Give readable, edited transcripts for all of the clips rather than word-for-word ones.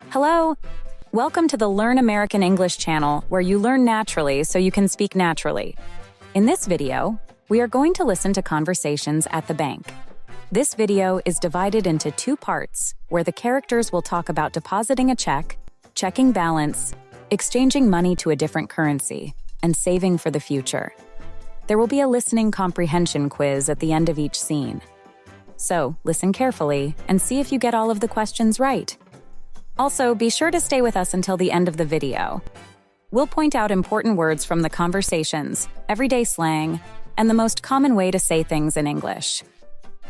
Hello! Welcome to the Learn American English channel, where you learn naturally so you can speak naturally. In this video, we are going to listen to conversations at the bank. This video is divided into two parts, where the characters will talk about depositing a check, checking balance, exchanging money to a different currency, and saving for the future. There will be a listening comprehension quiz at the end of each scene. So, listen carefully and see if you get all of the questions right. Also, be sure to stay with us until the end of the video. We'll point out important words from the conversations, everyday slang, and the most common way to say things in English.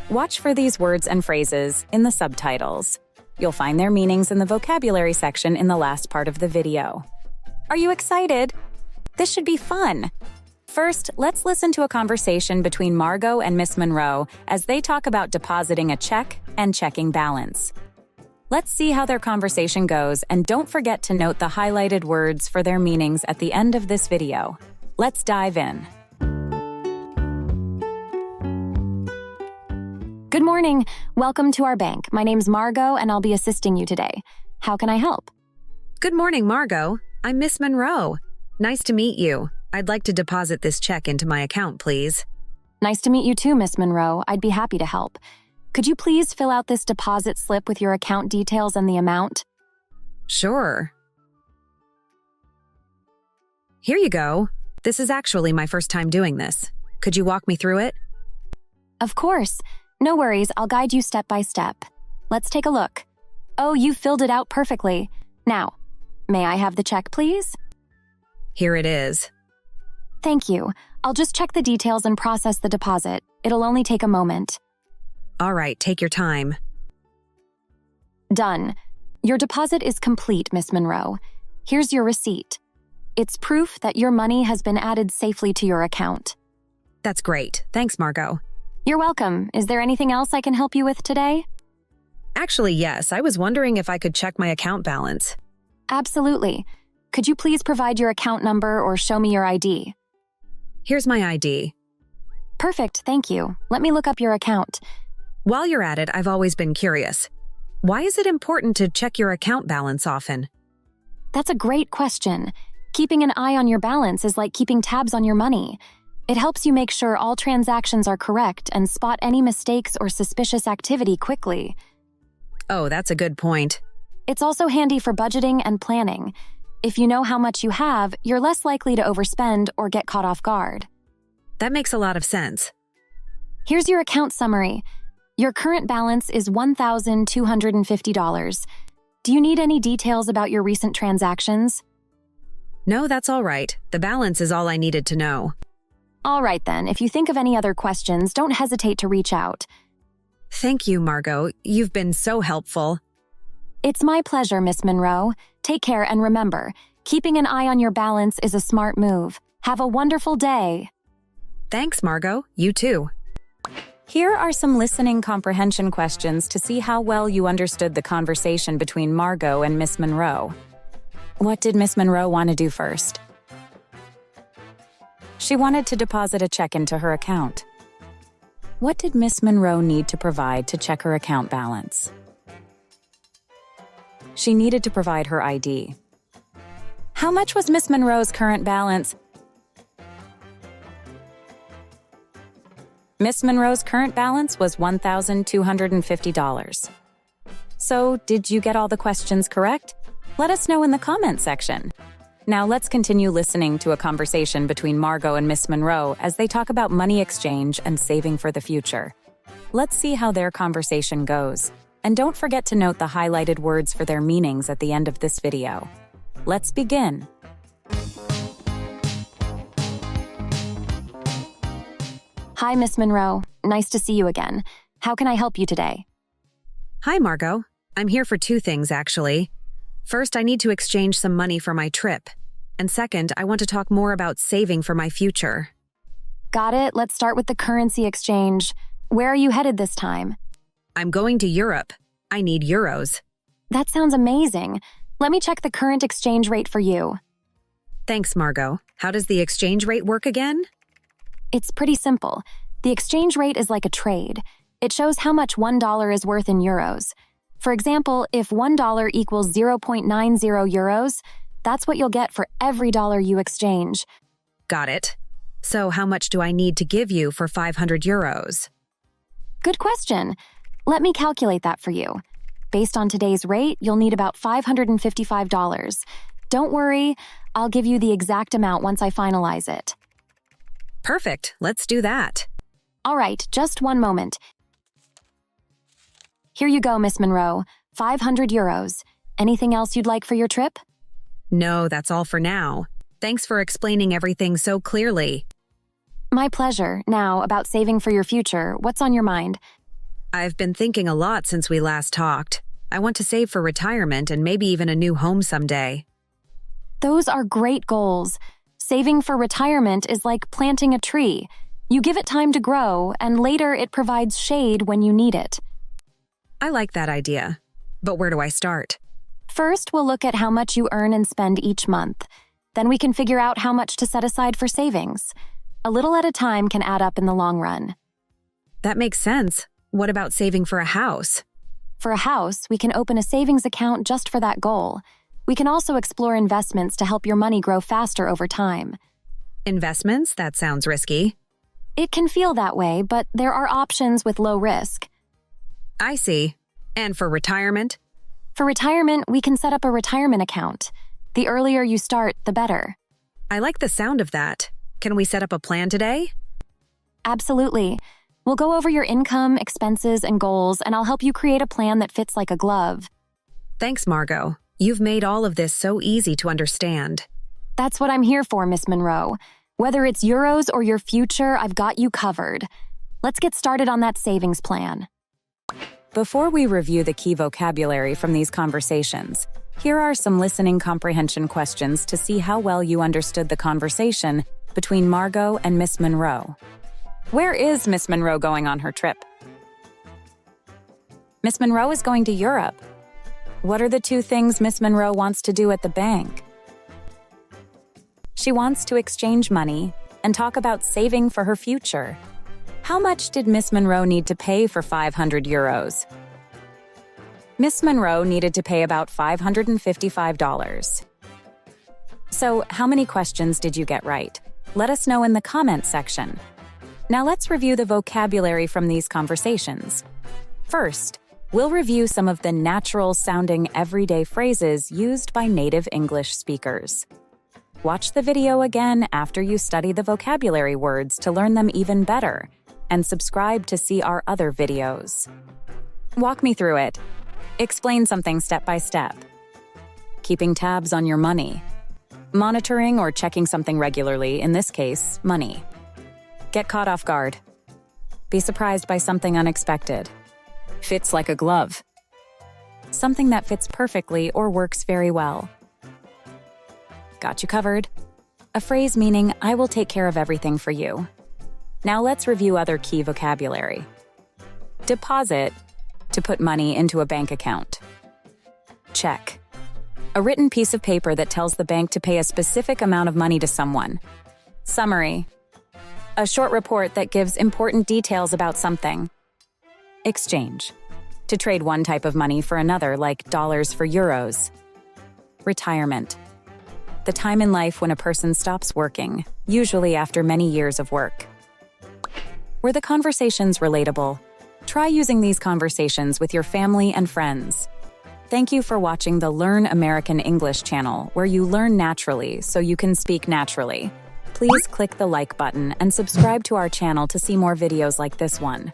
Watch for these words and phrases in the subtitles. You'll find their meanings in the vocabulary section in the last part of the video. Are you excited? This should be fun! First, let's listen to a conversation between Margo and Miss Monroe as they talk about depositing a check and checking balance. Let's see how their conversation goes, and don't forget to note the highlighted words for their meanings at the end of this video. Let's dive in. Good morning. Welcome to our bank. My name's Margo, and I'll be assisting you today. How can I help? Good morning, Margo. I'm Miss Monroe. Nice to meet you. I'd like to deposit this check into my account, please. Nice to meet you too, Miss Monroe. I'd be happy to help. Could you please fill out this deposit slip with your account details and the amount? Sure. Here you go. This is actually my first time doing this. Could you walk me through it? Of course. No worries, I'll guide you step by step. Let's take a look. Oh, you filled it out perfectly. Now, may I have the check, please? Here it is. Thank you. I'll just check the details and process the deposit. It'll only take a moment. All right, take your time. Done. Your deposit is complete, Miss Monroe. Here's your receipt. It's proof that your money has been added safely to your account. That's great. Thanks, Margo. You're welcome. Is there anything else I can help you with today? Actually, yes. I was wondering if I could check my account balance. Absolutely. Could you please provide your account number or show me your ID? Here's my ID. Perfect, thank you. Let me look up your account. While you're at it, I've always been curious. Why is it important to check your account balance often? That's a great question. Keeping an eye on your balance is like keeping tabs on your money. It helps you make sure all transactions are correct and spot any mistakes or suspicious activity quickly. Oh, that's a good point. It's also handy for budgeting and planning. If you know how much you have, you're less likely to overspend or get caught off guard. That makes a lot of sense. Here's your account summary. Your current balance is $1,250. Do you need any details about your recent transactions? No, that's all right. The balance is all I needed to know. All right then, if you think of any other questions, don't hesitate to reach out. Thank you, Margo. You've been so helpful. It's my pleasure, Miss Monroe. Take care and remember, keeping an eye on your balance is a smart move. Have a wonderful day. Thanks, Margo. You too. Here are some listening comprehension questions to see how well you understood the conversation between Margo and Miss Monroe. What did Miss Monroe want to do first? She wanted to deposit a check into her account. What did Miss Monroe need to provide to check her account balance? She needed to provide her ID. How much was Miss Monroe's current balance? Miss Monroe's current balance was $1,250. So, did you get all the questions correct? Let us know in the comment section. Now let's continue listening to a conversation between Margo and Miss Monroe as they talk about money exchange and saving for the future. Let's see how their conversation goes. And don't forget to note the highlighted words for their meanings at the end of this video. Let's begin. Hi, Miss Monroe. Nice to see you again. How can I help you today? Hi, Margo. I'm here for two things, actually. First, I need to exchange some money for my trip. And second, I want to talk more about saving for my future. Got it. Let's start with the currency exchange. Where are you headed this time? I'm going to Europe. I need euros. That sounds amazing. Let me check the current exchange rate for you. Thanks, Margo. How does the exchange rate work again? It's pretty simple. The exchange rate is like a trade. It shows how much $1 is worth in euros. For example, if $1 equals 0.90 euros, that's what you'll get for every dollar you exchange. Got it. So how much do I need to give you for 500 euros? Good question. Let me calculate that for you. Based on today's rate, you'll need about $555. Don't worry, I'll give you the exact amount once I finalize it. Perfect. Let's do that. All right, just one moment. Here you go, Miss Monroe. 500 euros. Anything else you'd like for your trip? No, that's all for now. Thanks for explaining everything so clearly. My pleasure. Now, about saving for your future, what's on your mind? I've been thinking a lot since we last talked. I want to save for retirement and maybe even a new home someday. Those are great goals. Saving for retirement is like planting a tree. You give it time to grow, and later it provides shade when you need it. I like that idea. But where do I start? First, we'll look at how much you earn and spend each month. Then we can figure out how much to set aside for savings. A little at a time can add up in the long run. That makes sense. What about saving for a house? For a house, we can open a savings account just for that goal. We can also explore investments to help your money grow faster over time. Investments? That sounds risky. It can feel that way, but there are options with low risk. I see. And for retirement? For retirement, we can set up a retirement account. The earlier you start, the better. I like the sound of that. Can we set up a plan today? Absolutely. We'll go over your income, expenses, and goals, and I'll help you create a plan that fits like a glove. Thanks, Margo. You've made all of this so easy to understand. That's what I'm here for, Miss Monroe. Whether it's euros or your future, I've got you covered. Let's get started on that savings plan. Before we review the key vocabulary from these conversations, here are some listening comprehension questions to see how well you understood the conversation between Margo and Miss Monroe. Where is Miss Monroe going on her trip? Miss Monroe is going to Europe. What are the two things Miss Monroe wants to do at the bank? She wants to exchange money and talk about saving for her future. How much did Miss Monroe need to pay for 500 euros? Miss Monroe needed to pay about $555. So, how many questions did you get right? Let us know in the comments section. Now let's review the vocabulary from these conversations. First, we'll review some of the natural-sounding everyday phrases used by native English speakers. Watch the video again after you study the vocabulary words to learn them even better, and subscribe to see our other videos. Walk me through it. Explain something step by step. Keeping tabs on your money. Monitoring or checking something regularly, in this case, money. Get caught off guard. Be surprised by something unexpected. Fits like a glove. Something that fits perfectly or works very well. Got you covered. A phrase meaning, I will take care of everything for you. Now let's review other key vocabulary. Deposit, to put money into a bank account. Check, a written piece of paper that tells the bank to pay a specific amount of money to someone. Summary, a short report that gives important details about something. Exchange, to trade one type of money for another, like dollars for euros. Retirement, the time in life when a person stops working, usually after many years of work. Were the conversations relatable? Try using these conversations with your family and friends. Thank you for watching the Learn American English channel, where you learn naturally so you can speak naturally. Please click the like button and subscribe to our channel to see more videos like this one.